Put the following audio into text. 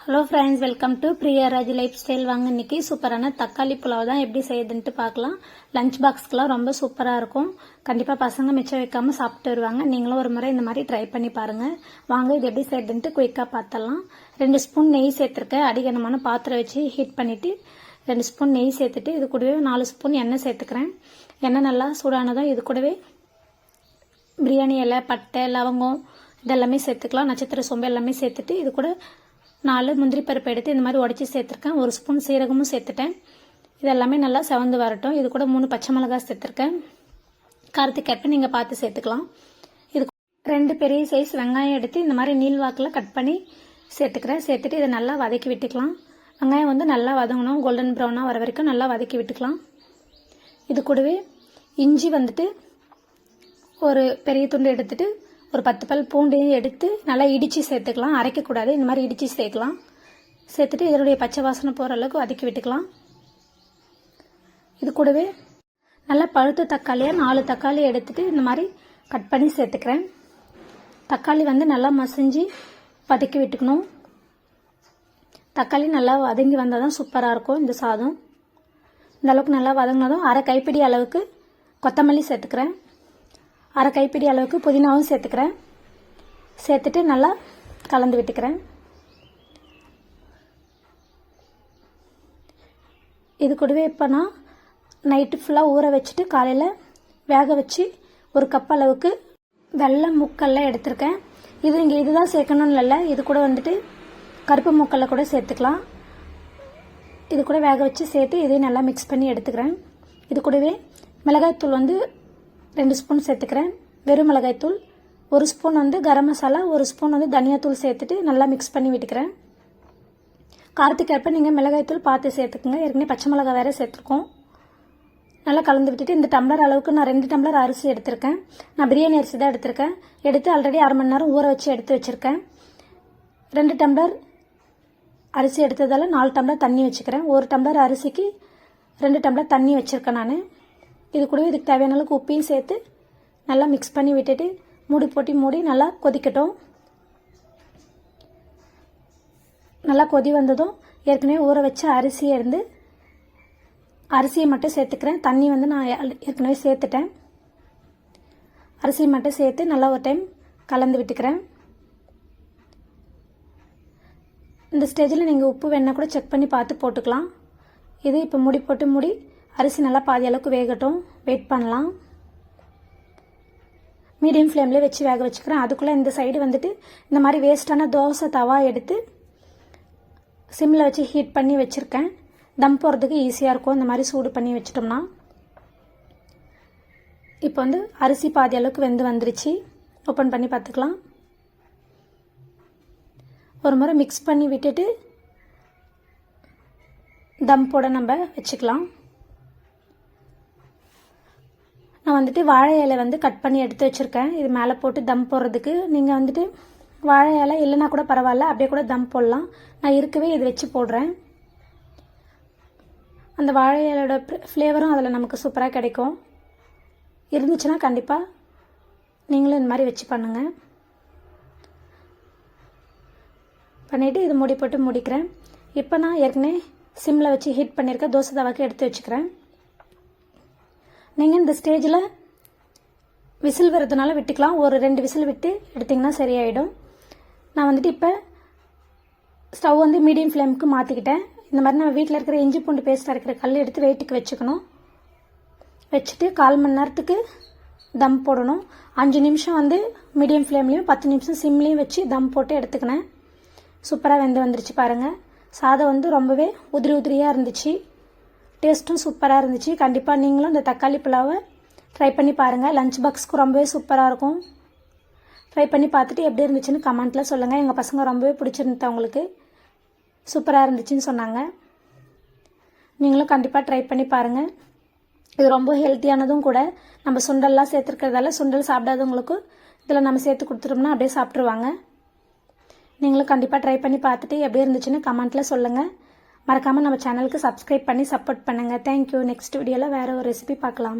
Hello friends, welcome to Priyaraj life style. வாங்க இன்னைக்கு சூப்பரான தக்காளி புலாவ் தான் எப்படி செய்யுதுன்ட்டு பார்க்கலாம். லஞ்ச் பாக்ஸ்க்குலாம் ரொம்ப சூப்பராக இருக்கும். கண்டிப்பாக பசங்க மிச்சம் வைக்காமல் சாப்பிட்டு வருவாங்க. நீங்களும் ஒரு முறை இந்த மாதிரி ட்ரை பண்ணி பாருங்கள். வாங்க இது எப்படி செய்யுதுன்ட்டு குயிக்காக பார்த்துடலாம். 2 ஸ்பூன் நெய் சேர்த்துருக்கேன். அடிகனமான பாத்திரம் வச்சு ஹீட் பண்ணிவிட்டு 2 ஸ்பூன் நெய் சேர்த்துட்டு இது கூடவே 4 ஸ்பூன் எண்ணெய் சேர்த்துக்கிறேன். எண்ணெய் நல்லா சூடானதும் இது கூடவே பிரியாணி இலை, பட்டை, லவங்கம் இதெல்லாமே சேர்த்துக்கலாம். நட்சத்திர சோம்பு எல்லாமே சேர்த்துட்டு இது கூட 4 முந்திரி பருப்பு எடுத்து இந்த மாதிரி உடச்சி சேர்த்துருக்கேன். 1 ஸ்பூன் சீரகமும் சேர்த்துட்டேன். இதெல்லாமே நல்லா செவந்து வரட்டும். இது கூட 3 பச்சை மிளகாய் சேர்த்துருக்கேன். காரத்துக்கேற்ப நீங்கள் பார்த்து சேர்த்துக்கலாம். இது 2 பெரிய சைஸ் வெங்காயம் எடுத்து இந்த மாதிரி நீள்வாக்கில் கட் பண்ணி சேர்த்துக்கிறேன். சேர்த்துட்டு இதை நல்லா வதக்கி விட்டுக்கலாம். வெங்காயம் வந்து நல்லா வதங்கணும், கோல்டன் ப்ரௌனாக வர வரைக்கும் நல்லா வதக்கி விட்டுக்கலாம். இது கூடவே இஞ்சி வந்துட்டு ஒரு பெரிய துண்டு எடுத்துட்டு ஒரு 10 பல் பூண்டையும் எடுத்து நல்லா இடித்து சேர்த்துக்கலாம். அரைக்கக்கூடாது, இந்த மாதிரி இடித்து சேர்க்கலாம். சேர்த்துட்டு இதனுடைய பச்சை வாசனை போகிற அளவுக்கு வதக்கி விட்டுக்கலாம். இது கூடவே நல்லா பழுத்த தக்காளியாக 4 தக்காளி எடுத்துட்டு இந்த மாதிரி கட் பண்ணி சேர்த்துக்கிறேன். தக்காளி வந்து நல்லா மசிஞ்சு வதக்கி விட்டுக்கணும். தக்காளி நல்லா வதங்கி வந்தால் தான் சூப்பராக இருக்கும் இந்த சாதம். இந்த அளவுக்கு நல்லா வதங்கினதும் அரை கைப்பிடி அளவுக்கு கொத்தமல்லி சேர்த்துக்கிறேன். அரை கைப்பிடி அளவுக்கு புதினாவும் சேர்த்துக்கிறேன். சேர்த்துட்டு நல்லா கலந்து விட்டுக்கிறேன். இது கூடவே இப்போ நான் நைட்டு ஃபுல்லாக ஊற வச்சுட்டு காலையில் வேக வச்சு 1 கப் அளவுக்கு வெள்ளை மூக்கல்ல எடுத்திருக்கேன். இங்கே இதுதான் சேர்க்கணும்னு இல்லை, இது கூட வந்துட்டு கருப்பு மூக்கல்ல கூட சேர்த்துக்கலாம். இது கூட வேக வச்சு சேர்த்து இதையும் நல்லா மிக்ஸ் பண்ணி எடுத்துக்கிறேன். இது கூடவே மிளகாய்த்தூள் வந்து 2 ஸ்பூன் சேர்த்துக்கிறேன். வெறும் மிளகாய்த்தூள் 1 ஸ்பூன் வந்து கரம் மசாலா, 1 ஸ்பூன் வந்து தனியாத்தூள் சேர்த்துட்டு நல்லா மிக்ஸ் பண்ணி விட்டுக்கிறேன். காரத்துக்கேற்ப நீங்கள் மிளகாய்த்தூள் பார்த்து சேர்த்துக்குங்க. ஏற்கனவே பச்சை மிளகாய் வேறு சேர்த்துருக்கோம். நல்லா கலந்து விட்டுட்டு இந்த டம்ளர் அளவுக்கு நான் 2 டம்ளர் அரிசி எடுத்திருக்கேன். நான் பிரியாணி அரிசி தான் எடுத்திருக்கேன். எடுத்து ஆல்ரெடி அரை மணி நேரம் ஊற வச்சு எடுத்து வச்சுருக்கேன். 2 டம்ளர் அரிசி எடுத்ததால் 4 டம்ளர் தண்ணி வச்சுக்கிறேன். 1 டம்ளர் அரிசிக்கு 2 டம்ளர் தண்ணி வச்சுருக்கேன் நான். இது கூடவே இதுக்கு தேவையான அளவுக்கு உப்பையும் சேர்த்து நல்லா மிக்ஸ் பண்ணி விட்டுட்டு மூடி போட்டு மூடி நல்லா கொதிக்கட்டும். நல்லா கொதி வந்ததும் ஏற்கனவே ஊற வச்ச அரிசியை மட்டும் சேர்த்துக்கிறேன். தண்ணி வந்து நான் ஏற்கனவே சேர்த்துட்டேன். அரிசியை மட்டும் சேர்த்து நல்லா ஒரு டைம் கலந்து விட்டுக்கிறேன். இந்த ஸ்டேஜில் நீங்கள் உப்பு வேணால் கூட செக் பண்ணி பார்த்து போட்டுக்கலாம். இது இப்போ மூடி போட்டு மூடி அரிசி நல்லா பாதி அளவுக்கு வேகட்டும். வெயிட் பண்ணலாம். மீடியம் ஃப்ளேம்லேயே வச்சு வேக வச்சுக்கிறேன். அதுக்குள்ளே இந்த சைடு வந்துட்டு இந்த மாதிரி வேஸ்ட்டான தோசை தவா எடுத்து சிம்மில் வச்சு ஹீட் பண்ணி வச்சுருக்கேன். தம் போடுறதுக்கு ஈஸியாக இருக்கும் இந்த மாதிரி சூடு பண்ணி வச்சிட்டோம்னா. இப்போ வந்து அரிசி பாதி அளவுக்கு வெந்து வந்துருச்சு. ஓப்பன் பண்ணி பார்த்துக்கலாம். ஒரு முறை மிக்ஸ் பண்ணி விட்டுட்டு தம் போட நம்ம வச்சுக்கலாம். நான் வந்துட்டு வாழை இலை வந்து கட் பண்ணி எடுத்து வச்சுருக்கேன். இது மேலே போட்டு தம் போடுறதுக்கு. நீங்கள் வந்துட்டு வாழை இலை இல்லைன்னா கூட பரவாயில்ல, அப்படியே கூட தம் போடலாம். நான் இருக்கவே இது வச்சு போடுறேன். அந்த வாழை இலையோட ஃப்ளேவரும் அதில் நமக்கு சூப்பராக கிடைக்கும். இருந்துச்சுன்னா கண்டிப்பாக நீங்களும் இந்த மாதிரி வச்சு பண்ணுங்கள். பண்ணிவிட்டு இது மூடி போட்டு முடிக்கிறேன். இப்போ நான் ஏற்கனவே சிம்மில் வச்சு ஹீட் பண்ணியிருக்கேன். தோசை தவாக்கு எடுத்து வச்சுக்கிறேன். நீங்கள் இந்த ஸ்டேஜில் விசில் வரதுனால விட்டுக்கலாம். ஒரு 2 விசில் விட்டு எடுத்திங்கன்னா சரியாயிடும். நான் வந்துட்டு இப்போ ஸ்டவ் வந்து மீடியம் ஃப்ளேமுக்கு மாற்றிக்கிட்டேன். இந்த மாதிரி நம்ம வீட்டில் இருக்கிற இஞ்சி பூண்டு பேஸ்ட் அரைக்கிற கல் எடுத்து வெயிட்டுக்கு வச்சுக்கணும். வச்சுட்டு 1/4 மணி நேரத்துக்கு தம் போடணும். 5 நிமிஷம் வந்து மீடியம் ஃப்ளேம்லேயும் 10 நிமிஷம் சிம்லேயும் வச்சு தம் போட்டு எடுத்துக்கினேன். சூப்பராக வெந்து வந்துருச்சு பாருங்கள். சாதம் வந்து ரொம்பவே உதிரி உதிரியாக இருந்துச்சு. டேஸ்ட்டும் சூப்பராக இருந்துச்சு. கண்டிப்பாக நீங்களும் இந்த தக்காளி புலாவை ட்ரை பண்ணி பாருங்கள். லஞ்ச் பாக்ஸ்க்கு ரொம்பவே சூப்பராக இருக்கும். ட்ரை பண்ணி பார்த்துட்டு எப்படி இருந்துச்சுன்னு கமெண்ட்டில் சொல்லுங்கள். எங்கள் பசங்க ரொம்பவே பிடிச்சிருந்துது, அவங்களுக்கு சூப்பராக இருந்துச்சுன்னு சொன்னாங்க. நீங்களும் கண்டிப்பாக ட்ரை பண்ணி பாருங்கள். இது ரொம்ப ஹெல்த்தியானதும் கூட. நம்ம சுண்டல்லாம் சேர்த்துருக்கிறதால சுண்டல் சாப்பிடாதவங்களுக்கும் இதில் நம்ம சேர்த்து கொடுத்துட்டோம்னா அப்படியே சாப்பிட்ருவாங்க. நீங்களும் கண்டிப்பாக ட்ரை பண்ணி பார்த்துட்டு எப்படி இருந்துச்சுன்னு கமெண்ட்டில் சொல்லுங்கள். மறக்காமல் நம்ம சேனலுக்கு சப்ஸ்கிரைப் பண்ணி சப்போர்ட் பண்ணுங்கள். தேங்க்யூ. நெக்ஸ்ட் வீடியோவில் வேறு ஒரு ரெசிபி பார்க்கலாம்.